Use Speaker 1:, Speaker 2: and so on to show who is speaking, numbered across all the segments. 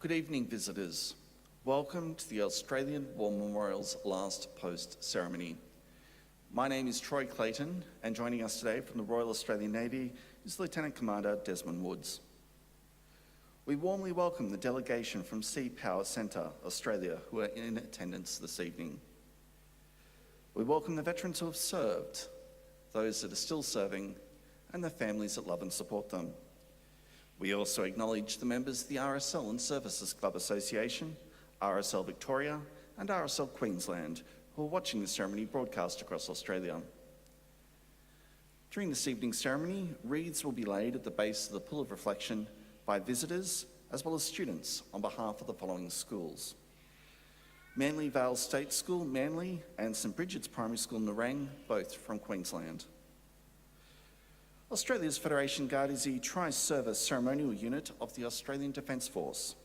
Speaker 1: Good evening, visitors. Welcome to the Australian War Memorial's last post ceremony. My name is Troy Clayton, and joining us today from the Royal Australian Navy is Lieutenant Commander Desmond Woods. We warmly welcome the delegation from Sea Power Centre, Australia, who are in attendance this evening. We welcome the veterans who have served, those that are still serving, and the families that love and support them. We also acknowledge the members of the RSL Services Clubs Association, RSL Victoria, and RSL Queensland, who are watching the ceremony broadcast across Australia. During this evening's ceremony, wreaths will be laid at the base of the Pool of Reflection by visitors as well as students on behalf of the following schools: Manly Vale State School, Manly, and St Bridget's Primary School, Nerang, both from Queensland. Australia's Federation Guard is the tri-service ceremonial unit of the Australian Defence Force.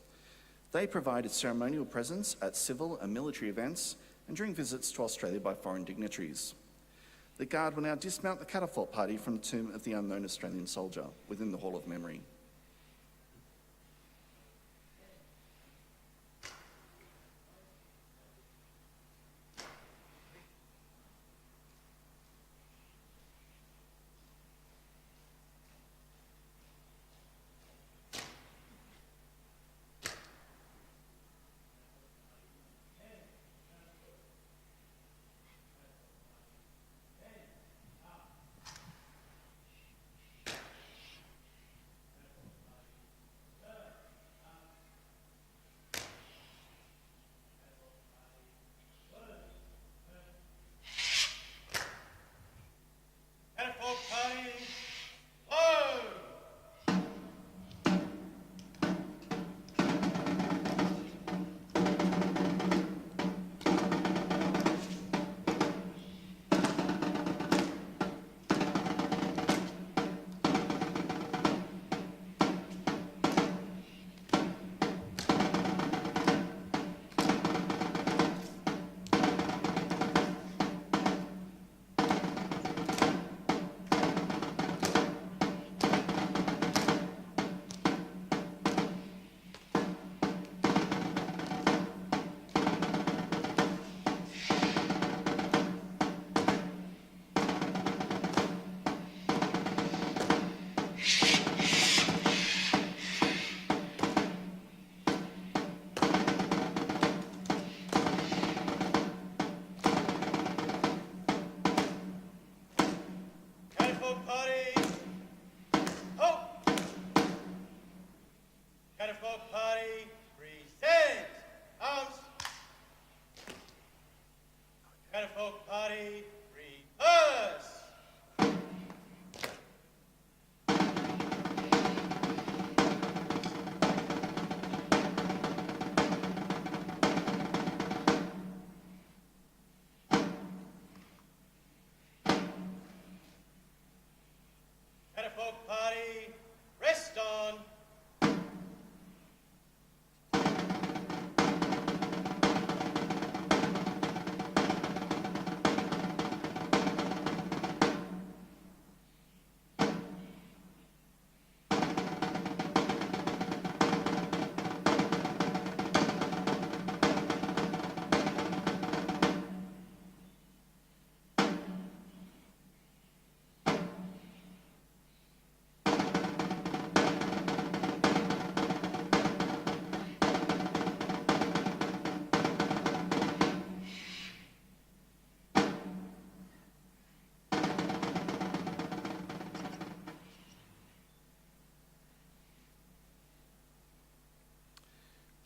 Speaker 1: They provide a ceremonial presence at civil and military events and during visits to Australia by foreign dignitaries. The Guard will now dismount the catapult party from the tomb of the unknown Australian soldier within the Hall of Memory.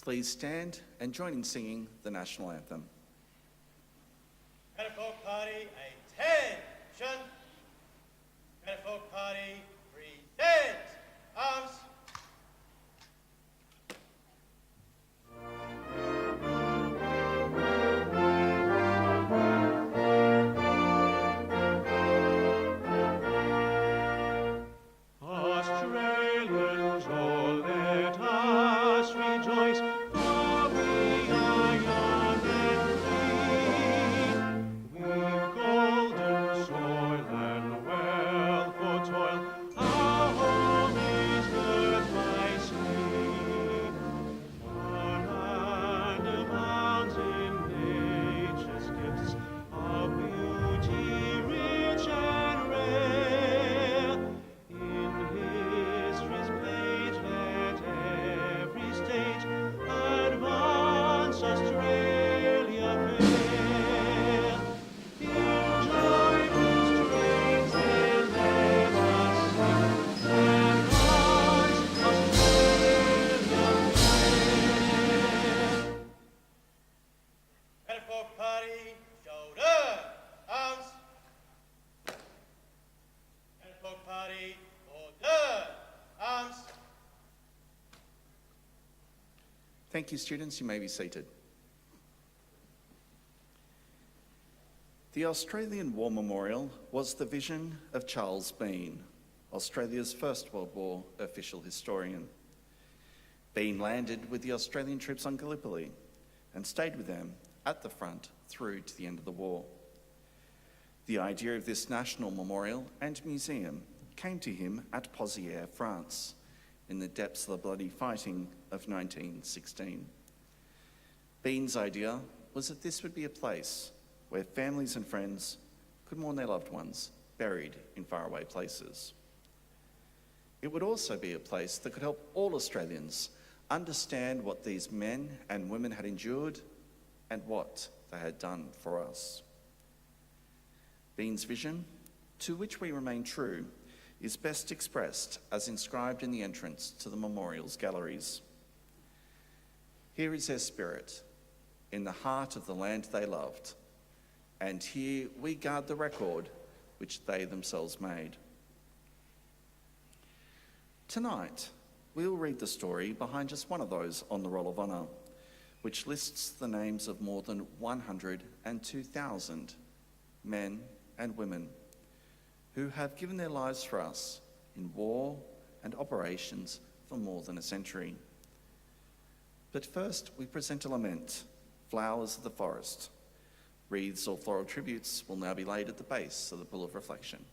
Speaker 1: Please stand and join in singing the national anthem.
Speaker 2: Catafalque party, attention! Catafalque party, present! Arms!
Speaker 3: Australians, oh, let us rejoice, for we are young and
Speaker 1: Thank you, students. You may be seated. The Australian War Memorial was the vision of Charles Bean, Australia's First World War official historian. Bean landed with the Australian troops on Gallipoli and stayed with them at the front through to the end of the war. The idea of this national memorial and museum came to him at Pozières, France, in the depths of the bloody fighting of 1916. Bean's idea was that this would be a place where families and friends could mourn their loved ones buried in faraway places. It would also be a place that could help all Australians understand what these men and women had endured and what they had done for us. Bean's vision, to which we remain true, is best expressed as inscribed in the entrance to the memorial's galleries. Here is their spirit, in the heart of the land they loved, and here we guard the record which they themselves made. Tonight, we'll read the story behind just one of those on the Roll of Honour, which lists the names of more than 102,000 men and women who have given their lives for us in war and operations for more than a century. But first, we present a lament, Flowers of the Forest. Wreaths or floral tributes will now be laid at the base of the Pool of Reflection.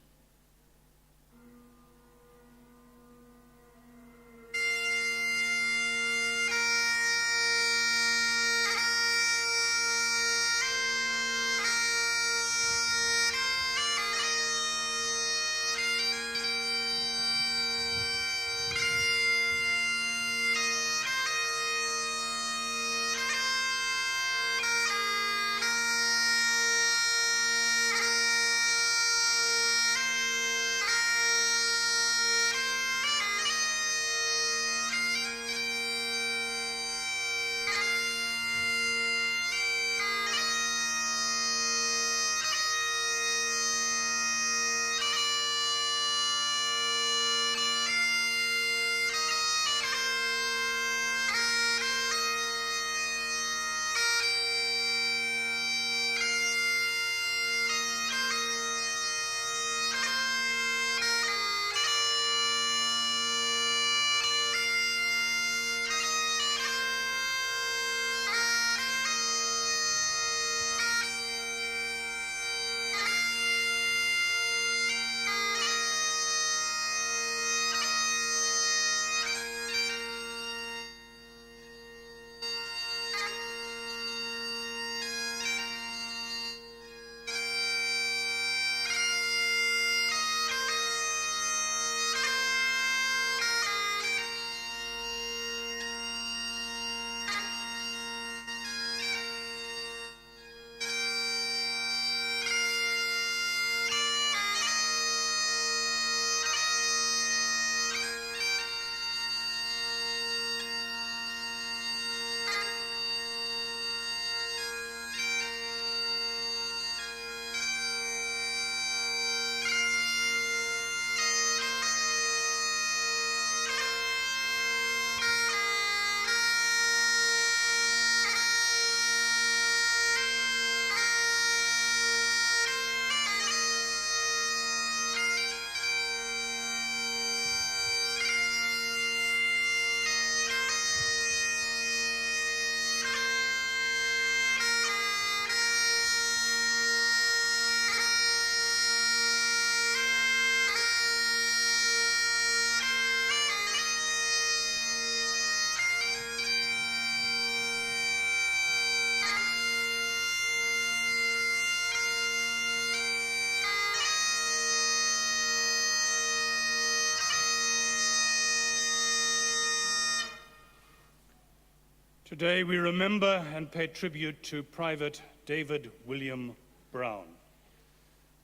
Speaker 3: Today we remember and pay tribute to Private David William Brown.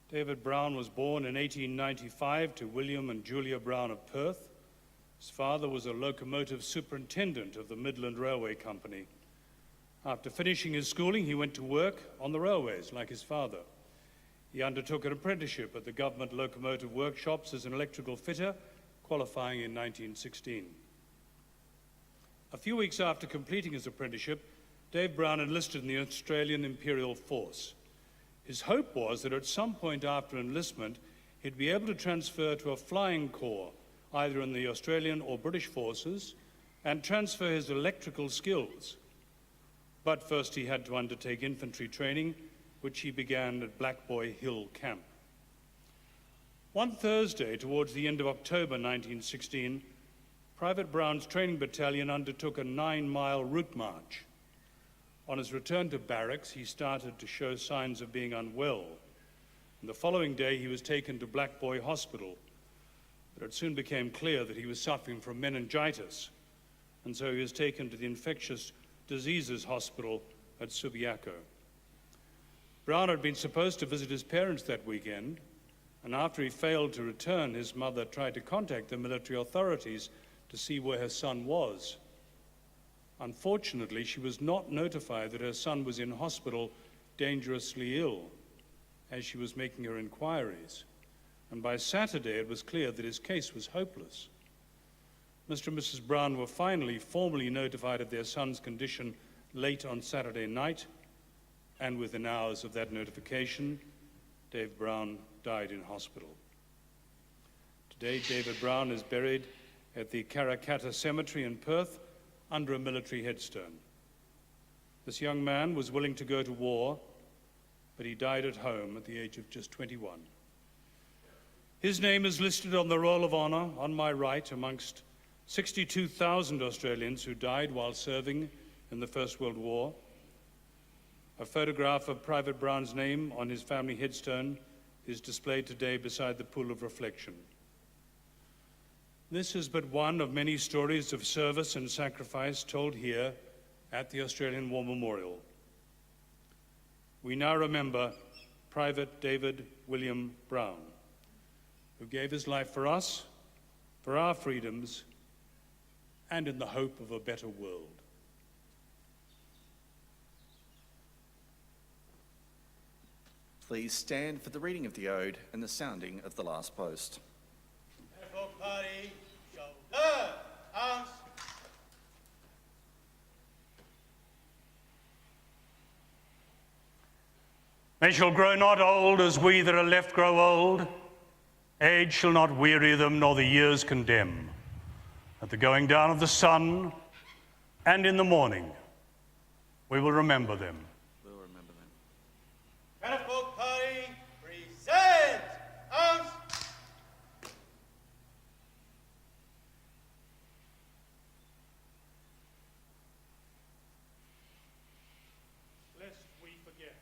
Speaker 3: David Brown was born in 1895 to William and Julia Brown of Perth. His father was a locomotive superintendent of the Midland Railway Company. After finishing his schooling, he went to work on the railways like his father. He undertook an apprenticeship at the government locomotive workshops as an electrical fitter, qualifying in 1916. A few weeks after completing his apprenticeship, Dave Brown enlisted in the Australian Imperial Force. His hope was that at some point after enlistment, he'd be able to transfer to a flying corps, either in the Australian or British forces, and transfer his electrical skills. But first he had to undertake infantry training, which he began at Black Boy Hill Camp. One Thursday, towards the end of October 1916, Private Brown's training battalion undertook a 9-mile route march. On his return to barracks, he started to show signs of being unwell. And the following day, he was taken to Black Boy Hospital. But it soon became clear that he was suffering from meningitis, and so he was taken to the Infectious Diseases Hospital at Subiaco. Brown had been supposed to visit his parents that weekend, and after he failed to return, his mother tried to contact the military authorities to see where her son was. Unfortunately, she was not notified that her son was in hospital dangerously ill as she was making her inquiries. And by Saturday, it was clear that his case was hopeless. Mr. and Mrs. Brown were finally formally notified of their son's condition late on Saturday night, and within hours of that notification, Dave Brown died in hospital. Today, David Brown is buried at the Karrakatta Cemetery in Perth under a military headstone. This young man was willing to go to war, but he died at home at the age of just 21. His name is listed on the Roll of Honour on my right amongst 62,000 Australians who died while serving in the First World War. A photograph of Private Brown's name on his family headstone is displayed today beside the pool of reflection. This is but one of many stories of service and sacrifice told here at the Australian War Memorial. We now remember Private David William Brown, who gave his life for us, for our freedoms, and in the hope of a better world.
Speaker 1: Please stand for the reading of the ode and the sounding of the last post.
Speaker 2: Folk party, shoulder, arms.
Speaker 3: They shall grow not old as we that are left grow old. Age shall not weary them, nor the years condemn. At the going down of the sun and in the morning, we will remember them.
Speaker 1: We'll remember them.
Speaker 2: Canberra Folk Party, present, arms.
Speaker 3: Lest we forget.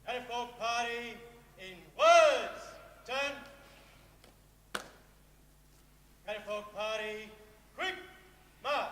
Speaker 2: Catafalque Party in words. Turn. Catafalque Party, quick march.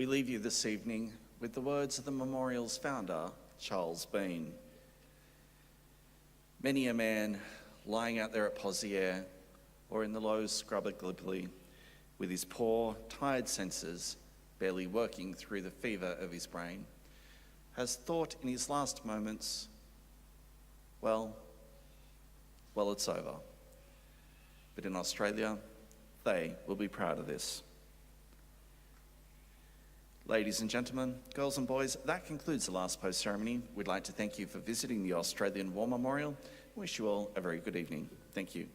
Speaker 1: We leave you this evening with the words of the memorial's founder, Charles Bean. Many a man lying out there at Poziere or in the low scrub at Gallipoli with his poor, tired senses barely working through the fever of his brain has thought in his last moments, well, it's over. But in Australia, they will be proud of this. Ladies and gentlemen, girls and boys, that concludes the last post ceremony. We'd like to thank you for visiting the Australian War Memorial and wish you all a very good evening. Thank you.